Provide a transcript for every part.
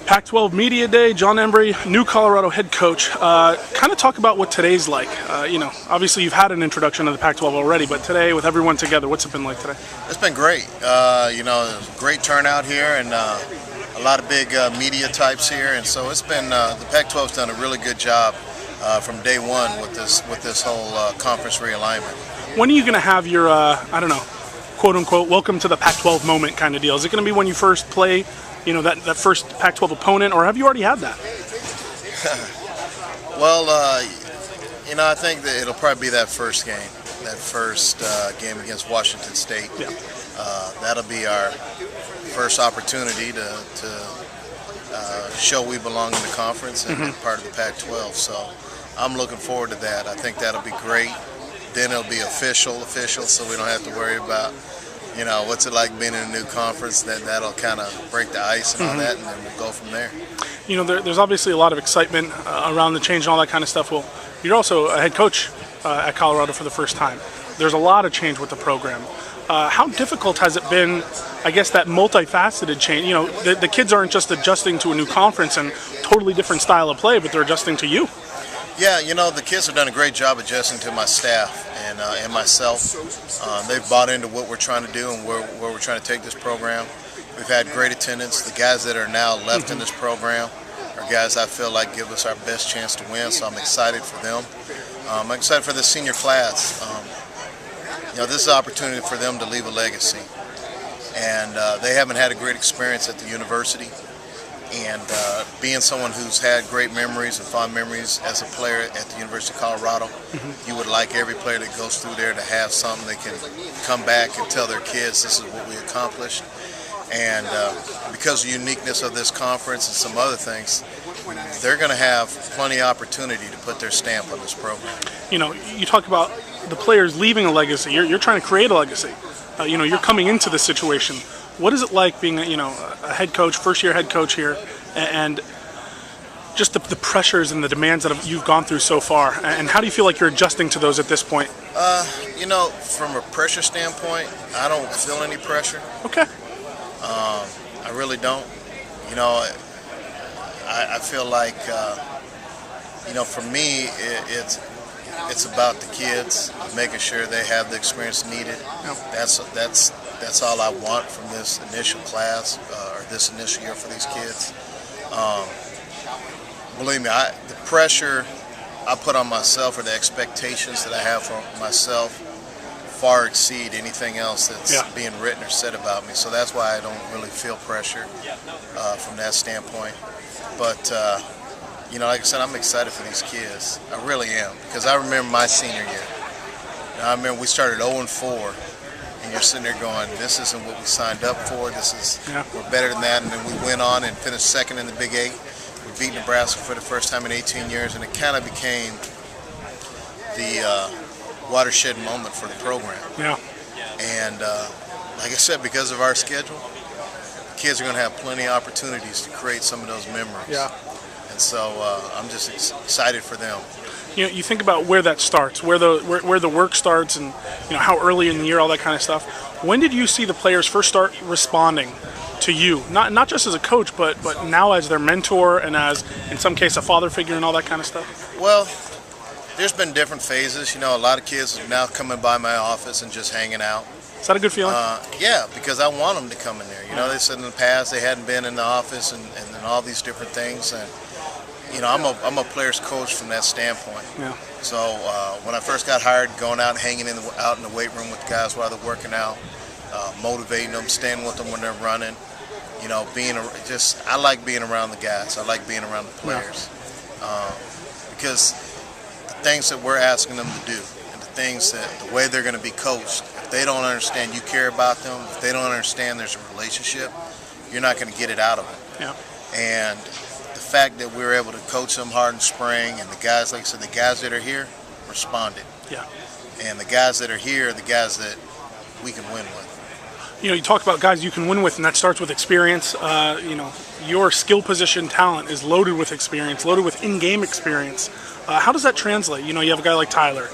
Pac-12 Media Day, Jon Embree, new Colorado head coach. Kind of talk about what today's like. Obviously you've had an introduction to the Pac-12 already, but today with everyone together, what's it been like today? It's been great. Great turnout here and a lot of big media types here, and so it's been the Pac-12's done a really good job from day one with this whole conference realignment. When are you going to have your quote unquote welcome to the Pac-12 moment kind of deal? Is it going to be when you first play? That first Pac-12 opponent, or have you already had that? Well, I think that it'll probably be that first game, game against Washington State. Yeah. That'll be our first opportunity to show we belong in the conference and part of the Pac-12. So I'm looking forward to that. I think that'll be great. Then it'll be official, so we don't have to worry about what's it like being in a new conference. That'll kind of break the ice and all that, and then we'll go from there. There's obviously a lot of excitement around the change and all that kind of stuff. Well, you're also a head coach at Colorado for the first time. There's a lot of change with the program. How difficult has it been, I guess, that multifaceted change? The kids aren't just adjusting to a new conference and totally different style of play, but they're adjusting to you. Yeah, the kids have done a great job adjusting to my staff and myself. They've bought into what we're trying to do and where we're trying to take this program. We've had great attendance. The guys that are now left in this program are guys I feel like give us our best chance to win, so I'm excited for them. I'm excited for the senior class. This is an opportunity for them to leave a legacy. And they haven't had a great experience at the university. And being someone who's had great memories and fond memories as a player at the University of Colorado, you would like every player that goes through there to have something they can come back and tell their kids this is what we accomplished. And because of the uniqueness of this conference and some other things, they're going to have plenty of opportunity to put their stamp on this program. You talk about the players leaving a legacy. You're trying to create a legacy. You're coming into this situation. What is it like being a head coach, first-year head coach here, and just the pressures and the demands that you've gone through so far? And how do you feel like you're adjusting to those at this point? From a pressure standpoint, I don't feel any pressure. Okay. I really don't. I feel like, for me, it's about the kids, making sure they have the experience needed. Yep. That's all I want from this initial class or this initial year for these kids. Believe me, the pressure I put on myself or the expectations that I have for myself far exceed anything else that's being written or said about me. So that's why I don't really feel pressure from that standpoint. But like I said, I'm excited for these kids. I really am, because I remember my senior year. I remember we started 0-4. And you're sitting there going, this isn't what we signed up for. We're better than that. And then we went on and finished second in the Big 8. We beat Nebraska for the first time in 18 years, and it kind of became the watershed moment for the program. Yeah. And like I said, because of our schedule, the kids are going to have plenty of opportunities to create some of those memories. Yeah. And so I'm just excited for them. You think about where that starts, where the work starts, and how early in the year, all that kind of stuff. When did you see the players first start responding to you, not just as a coach, but now as their mentor and as, in some case, a father figure and all that kind of stuff? Well, there's been different phases. A lot of kids are now coming by my office and just hanging out. Is that a good feeling? Yeah, because I want them to come in there. They said in the past they hadn't been in the office and all these different things. And I'm a player's coach from that standpoint. Yeah. So when I first got hired, going out and hanging out in the weight room with the guys while they're working out, motivating them, staying with them when they're running. I like being around the guys. I like being around the players because the things that we're asking them to do and the way they're going to be coached. If they don't understand you care about them, if they don't understand there's a relationship, you're not going to get it out of them. Yeah. And the fact that we were able to coach them hard in spring, and the guys, like I said, the guys that are here responded. Yeah. And the guys that are here are the guys that we can win with. You talk about guys you can win with, and that starts with experience. Your skill position talent is loaded with experience, loaded with in-game experience. How does that translate? You have a guy like Tyler,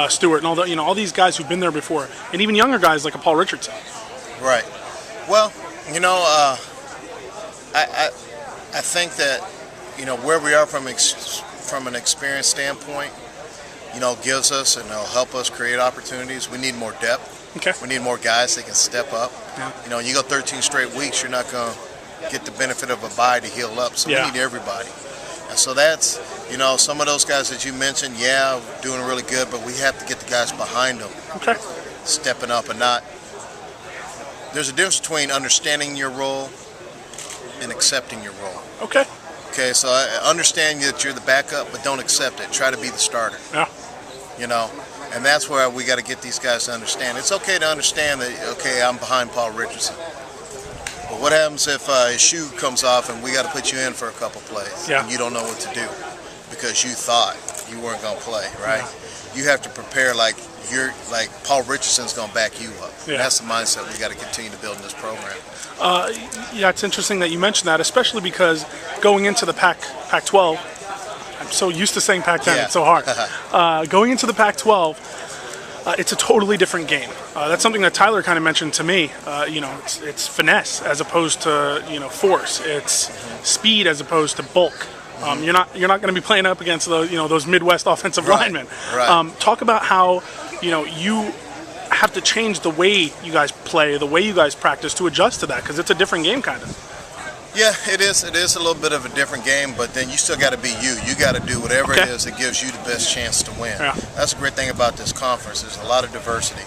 Stewart, and all these guys who've been there before, and even younger guys like a Paul Richardson. Right. Well, I think that, where we are from an experience standpoint, gives us and it'll help us create opportunities. We need more depth. Okay. We need more guys that can step up. Yeah. You go 13 straight weeks, you're not going to get the benefit of a bye to heal up. So we need everybody. And so that's, some of those guys that you mentioned, doing really good, but we have to get the guys behind them. Okay. Stepping up and not. There's a difference between understanding your role and accepting your role. Okay. Okay, so I understand that you're the backup, but don't accept it. Try to be the starter. Yeah. And that's where we got to get these guys to understand. It's okay to understand that, okay, I'm behind Paul Richardson. But what happens if his shoe comes off and we got to put you in for a couple plays and you don't know what to do because you thought you weren't going to play, right? Yeah. You have to prepare like Paul Richardson's going to back you up. Yeah. That's the mindset we got to continue to build in this program. It's interesting that you mentioned that, especially because going into the Pac-12, I'm so used to saying Pac-10, it's so hard. Going into the Pac-12, it's a totally different game. That's something that Tyler kind of mentioned to me. It's finesse as opposed to force. It's speed as opposed to bulk. You're not going to be playing up against those Midwest offensive linemen. Right. Talk about how you have to change the way you guys play, the way you guys practice to adjust to that, because it's a different game kind of. Yeah, it is. It is a little bit of a different game, but then you still got to be you. You got to do whatever it is that gives you the best chance to win. Yeah. That's a great thing about this conference. There's a lot of diversity.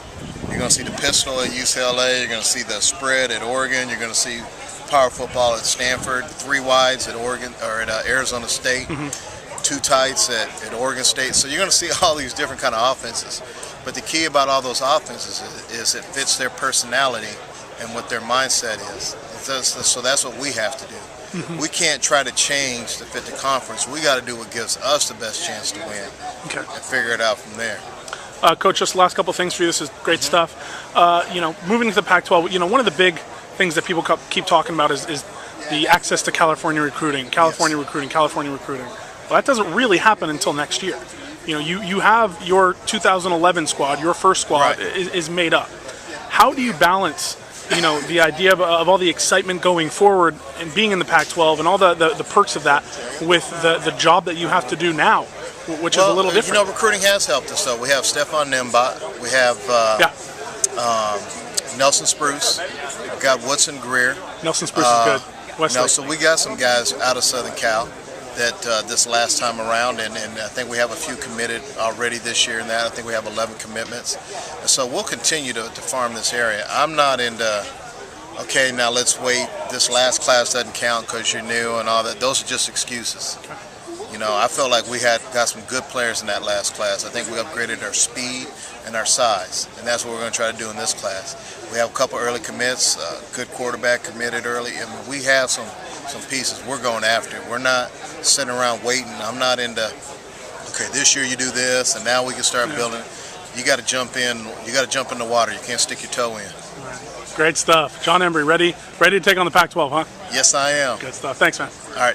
You're going to see the pistol at UCLA. You're going to see the spread at Oregon. You're going to see power football at Stanford, 3 wides at Oregon or at Arizona State, 2 tights at Oregon State. So you're going to see all these different kind of offenses. But the key about all those offenses is it fits their personality and what their mindset is. So that's what we have to do. We can't try to change to fit the conference. We got to do what gives us the best chance to win and figure it out from there. Coach, just the last couple of things for you. This is great stuff. Moving to the Pac-12, one of the big things that people keep talking about is the access to California recruiting. California recruiting. Well, that doesn't really happen until next year. You have your 2011 squad, your first squad is made up. How do you balance the idea of all the excitement going forward and being in the Pac-12 and all the perks of that with the job that you have to do now, which is a little different? Recruiting has helped us, though. We have Stephon Nimbot. We have Nelson Spruce. We've got Woodson Greer. Nelson Spruce is good. Westlake. So we got some guys out of Southern Cal that this last time around, and I think we have a few committed already this year. And that I think we have 11 commitments. And so we'll continue to farm this area. I'm not into, okay, now let's wait. This last class doesn't count because you're new and all that. Those are just excuses. I felt like we got some good players in that last class. I think we upgraded our speed and our size, and that's what we're going to try to do in this class. We have a couple early commits, good quarterback committed early, and we have some pieces we're going after. We're not sitting around waiting. I'm not into, okay, this year you do this, and now we can start building. You got to jump in. You got to jump in the water. You can't stick your toe in. Great stuff. Jon Embree, ready to take on the Pac-12, huh? Yes, I am. Good stuff. Thanks, man. All right.